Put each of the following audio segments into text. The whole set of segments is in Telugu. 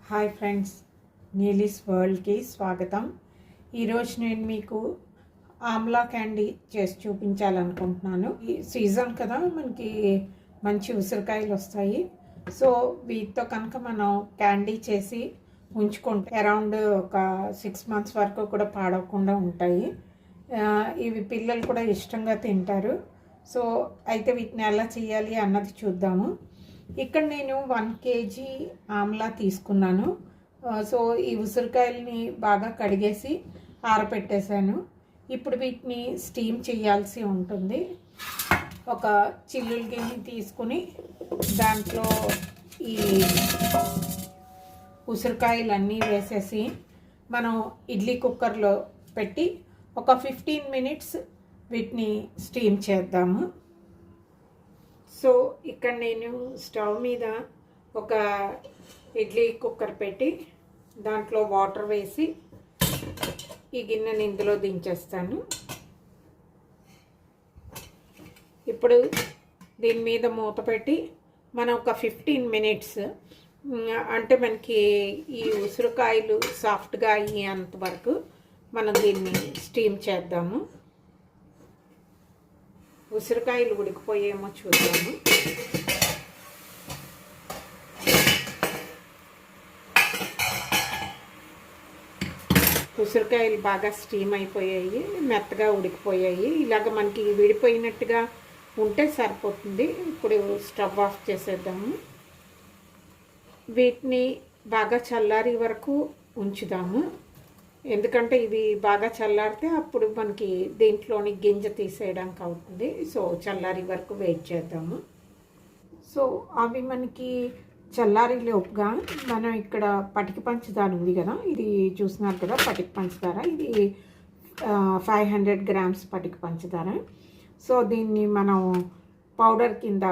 హాయ్ ఫ్రెండ్స్, నీలీస్ వరల్డ్కి స్వాగతం. ఈరోజు నేను మీకు ఆమ్లా క్యాండీ చేసి చూపించాలనుకుంటున్నాను. ఈ సీజన్ కదా, మనకి మంచి ఉసిరికాయలు వస్తాయి. సో వీటితో కనుక మనం క్యాండీ చేసి ఉంచుకుంటే అరౌండ్ ఒక 6 months వరకు కూడా పాడవకుండా ఉంటాయి. ఇవి పిల్లలు కూడా ఇష్టంగా తింటారు. సో అయితే వీటిని ఎలా చేయాలి అన్నది చూద్దాము. ఇక్కడ నేను 1 kg ఆమ్లా తీసుకున్నాను. సో ఈ ఉసిరికాయలని బాగా కడిగేసి ఆరబెట్టేశాను. ఇప్పుడు వీటిని స్టీమ్ చేయాల్సి ఉంటుంది. ఒక చిల్లుల గిన్నె తీసుకుని దాంట్లో ఈ ఉసిరికాయలన్నీ వేసేసి మనం ఇడ్లీ కుక్కర్లో పెట్టి ఒక 15 minutes వీటిని స్టీమ్ చేద్దాము. సో ఇక్కడ నేను స్టవ్ మీద ఒక ఇడ్లీ కుక్కర్ పెట్టి దాంట్లో వాటర్ వేసి ఈ గిన్నెని ఇందులో దించేస్తాను. ఇప్పుడు దీని మీద మూత పెట్టి మనం ఒక 15 minutes, అంటే మనకి ఈ ఉసిరికాయలు సాఫ్ట్గా అయ్యేంత వరకు మనం దీన్ని స్టీమ్ చేద్దాము. ఉసిరికాయలు ఉడికిపోయేమో చూద్దాము. ఉసిరికాయలు బాగా స్టీమ్ అయిపోయాయి, మెత్తగా ఉడికిపోయాయి. ఇలాగ మనకి విడిపోయినట్టుగా ఉంటే సరిపోతుంది. ఇప్పుడు స్టవ్ ఆఫ్ చేసేద్దాము. వీటిని బాగా చల్లారి వరకు ఉంచుదాము. ఎందుకంటే ఇవి బాగా చల్లారితే అప్పుడు మనకి దీంట్లోని గింజ తీసేయడానికి అవుతుంది. సో చల్లారి వరకు వెయిట్ చేద్దాము. సో అవి మనకి చల్లారి లోపుగా మనం ఇక్కడ పటిక పంచదార ఉంది కదా, ఇది చూస్తున్నారు కదా పటిక పంచదార. ఇది 500 grams పటిక పంచదార. సో దీన్ని మనం పౌడర్ కింద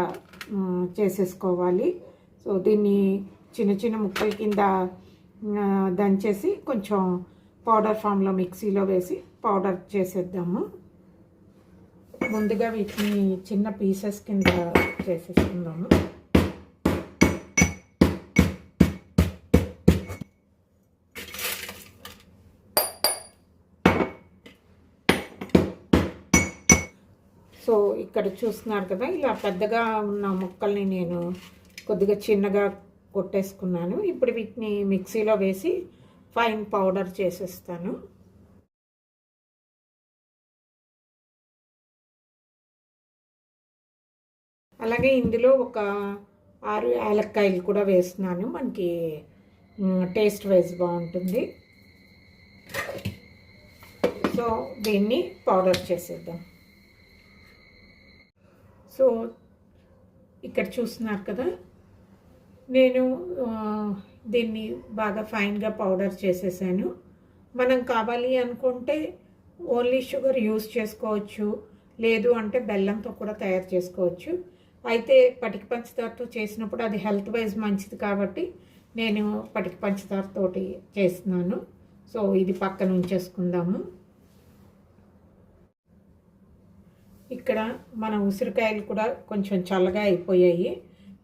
చేసేసుకోవాలి. సో దీన్ని చిన్న చిన్న ముక్కల కింద దంచేసి కొంచెం పౌడర్ ఫామ్లో మిక్సీలో వేసి పౌడర్ చేసేద్దాము. ముందుగా వీటిని చిన్న పీసెస్ కింద చేసేసుకుందాము. సో ఇక్కడ చూస్తున్నారు కదా, ఇలా పెద్దగా ఉన్న ముక్కల్ని నేను కొద్దిగా చిన్నగా కొట్టేసుకున్నాను. ఇప్పుడు వీటిని మిక్సీలో వేసి ఫైన్ పౌడర్ చేసేస్తాను. అలాగే ఇందులో ఒక 6 యాలక్కాయలు కూడా వేస్తున్నాను. మనకి టేస్ట్ వైజ్ బాగుంటుంది. సో దీన్ని పౌడర్ చేసేద్దాం. సో ఇక్కడ చూస్తున్నారు కదా, నేను దీన్ని బాగా ఫైన్గా పౌడర్ చేసేసాను. మనం కావాలి అనుకుంటే ఓన్లీ షుగర్ యూస్ చేసుకోవచ్చు, లేదు అంటే బెల్లంతో కూడా తయారు చేసుకోవచ్చు. అయితే పటిక పంచదారతో చేసినప్పుడు అది హెల్త్ వైజ్ మంచిది కాబట్టి నేను పటిక పంచదారతోటి చేస్తున్నాను. సో ఇది పక్కన ఉంచేసుకుందాము. ఇక్కడ మన ఉసిరికాయలు కూడా కొంచెం చల్లగా అయిపోయాయి.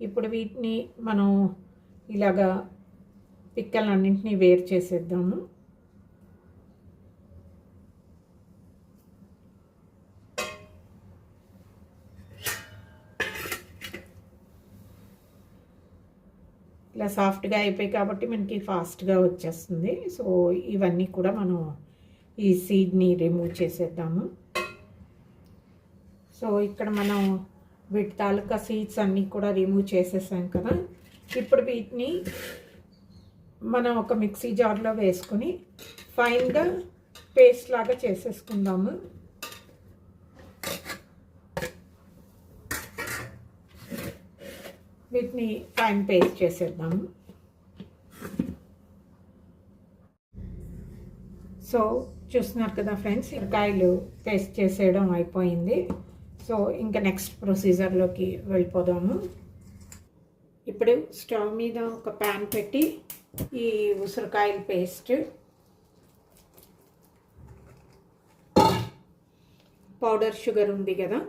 ఇప్పుడు వీటిని మనం ఇలాగా పిక్కలన్నింటినీ వేరు చేసేద్దాము. ఇలా సాఫ్ట్గా అయిపోయి కాబట్టి మనకి ఫాస్ట్గా వచ్చేస్తుంది. సో ఇవన్నీ కూడా మనం ఈ సీడ్ని రిమూవ్ చేసేద్దాము. సో ఇక్కడ మనం వీటి తాలూకా సీడ్స్ అన్నీ కూడా రిమూవ్ చేసేసాం కదా. ఇప్పుడు వీటిని మనం ఒక మిక్సీ జార్లో వేసుకొని ఫైన్గా పేస్ట్ లాగా చేసేసుకుందాము. వీటిని ఫైన్ పేస్ట్ చేసేద్దాము. సో చూస్తున్నారు కదా ఫ్రెండ్స్, ఉసిరికాయలు పేస్ట్ చేసేయడం అయిపోయింది. సో ఇంకా నెక్స్ట్ ప్రొసీజర్లోకి వెళ్ళిపోదాము. ఇప్పుడు స్టవ్ మీద ఒక ప్యాన్ పెట్టి ఈ ఉసిరికాయల పేస్ట్, పౌడర్ షుగర్ ఉంది కదా,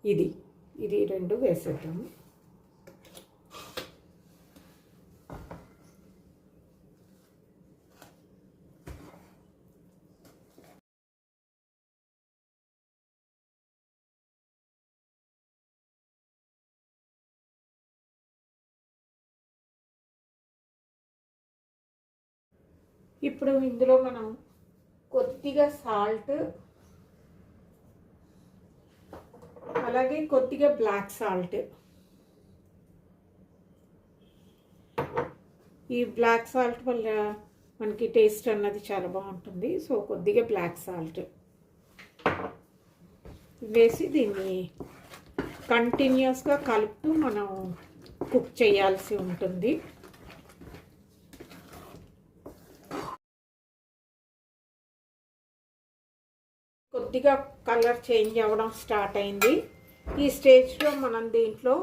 ఇది రెండు వేసేద్దాము. ఇప్పుడు ఇందులో మనం కొద్దిగా సాల్ట్, అలాగే కొద్దిగా బ్లాక్ సాల్ట్, ఈ బ్లాక్ సాల్ట్ వల్ల మనకి టేస్ట్ అన్నది చాలా బాగుంటుంది. సో కొద్దిగా బ్లాక్ సాల్ట్ వేసి దీన్ని కంటిన్యూస్గా కలుపుతూ మనం కుక్ చేయాల్సి ఉంటుంది. కొద్దిగా కలర్ చేంజ్ అవ్వడం స్టార్ట్ అయింది. ఈ స్టేజ్లో మనం దీంట్లో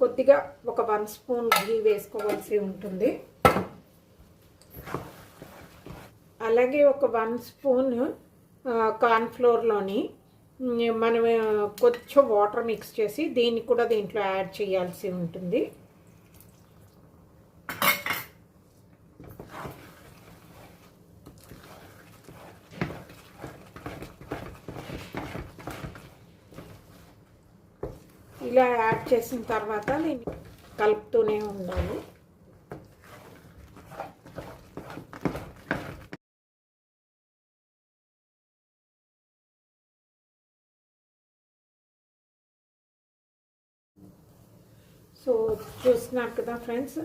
కొద్దిగా ఒక 1 స్పూన్ ఘీ వేసుకోవాల్సి ఉంటుంది. అలాగే ఒక 1 స్పూన్ కార్న్ఫ్లోర్లోని మనం కొంచెం వాటర్ మిక్స్ చేసి దీన్ని కూడా దీంట్లో యాడ్ చేయాల్సి ఉంటుంది. ఇలా యాడ్ చేసిన తర్వాత దీన్ని కలుపుతూనే ఉండాలి. సో చూస్తున్నారు కదా ఫ్రెండ్స్,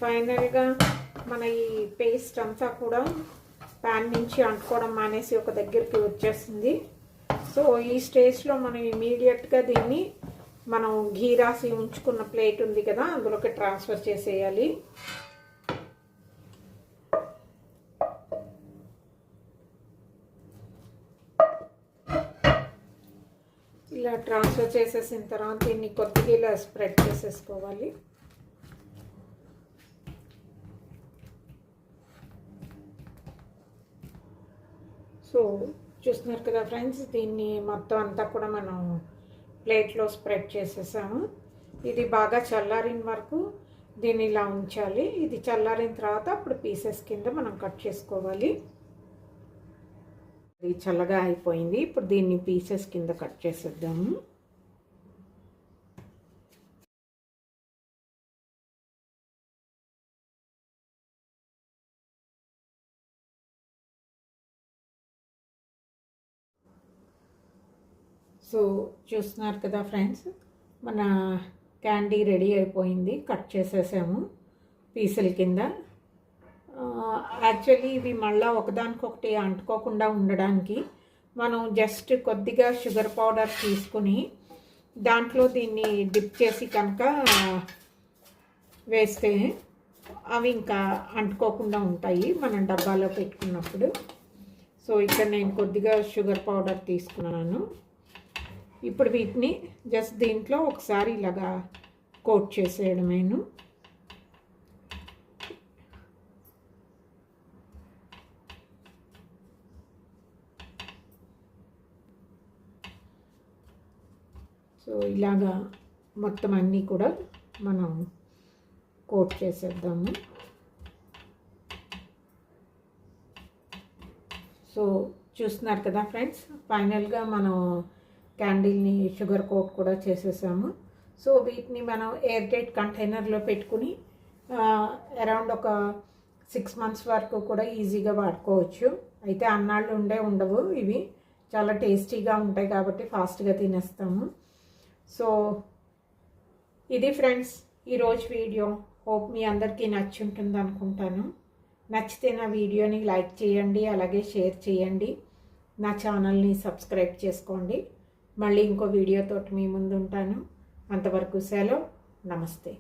ఫైనల్గా మన ఈ పేస్ట్ అంతా కూడా ప్యాన్ నుంచి అంటుకోవడం మానేసి ఒక దగ్గరికి వచ్చేసింది. సో ఈ స్టేజ్లో మనం ఇమీడియట్గా దీన్ని మనం ఘీ రాసి ఉంచుకున్న ప్లేట్ ఉంది కదా, అందులోకి ట్రాన్స్ఫర్ చేసేయాలి. ఇలా ట్రాన్స్ఫర్ చేసేసిన తర్వాత దీన్ని కొద్దిగా ఇలా స్ప్రెడ్ చేసేసుకోవాలి. సో చూస్తున్నారు కదా ఫ్రెండ్స్, దీన్ని మొత్తం అంతా కూడా మనం ప్లేట్లో స్ప్రెడ్ చేసేసాము. ఇది బాగా చల్లారిన వరకు దీన్ని ఇలా ఉంచాలి. ఇది చల్లారిన తర్వాత అప్పుడు పీసెస్ కింద మనం కట్ చేసుకోవాలి. ఇది చల్లగా అయిపోయింది. ఇప్పుడు దీన్ని పీసెస్ కింద కట్ చేసేద్దాము. సో చూస్తున్నారు కదా ఫ్రెండ్స్, మన క్యాండీ రెడీ అయిపోయింది. కట్ చేసేసాము పీసుల కింద. యాక్చువల్లీ ఇవి మళ్ళీ ఒకదానికొకటి అంటుకోకుండా ఉండడానికి మనం జస్ట్ కొద్దిగా షుగర్ పౌడర్ తీసుకుని దాంట్లో దీన్ని డిప్ చేసి కనుక వేస్తే అవి ఇంకా అంటుకోకుండా ఉంటాయి మనం డబ్బాలో పెట్టుకున్నప్పుడు. సో ఇక్కడ నేను కొద్దిగా షుగర్ పౌడర్ తీసుకున్నాను. ఇప్పుడు వీటిని జస్ట్ దీంట్లో ఒకసారి ఇలాగా కోట్ చేసేయడమేను. సో ఇలాగా మొత్తం అన్నీ కూడా మనం కోట్ చేసేద్దాము. సో చూస్తున్నారు కదా ఫ్రెండ్స్, ఫైనల్గా మనం క్యాండిల్ని షుగర్ కోట్ కూడా చేసేసాము. సో వీటిని మనం ఎయిర్ టైట్ కంటైనర్లో పెట్టుకుని అరౌండ్ ఒక 6 months వరకు కూడా ఈజీగా వాడుకోవచ్చు. అయితే అన్నాళ్ళు ఉండవు, ఇవి చాలా టేస్టీగా ఉంటాయి కాబట్టి ఫాస్ట్గా తినేస్తాము. సో ఇది ఫ్రెండ్స్ ఈరోజు వీడియో. హోప్ మీ అందరికీ నచ్చి ఉంటుంది అనుకుంటాను. నచ్చితే నా వీడియోని లైక్ చేయండి, అలాగే షేర్ చేయండి. నా ఛానల్ని సబ్స్క్రైబ్ చేసుకోండి. మళ్ళీ ఇంకో వీడియోతోటి మీ ముందు ఉంటాను. అంతవరకు సెలవు. నమస్తే.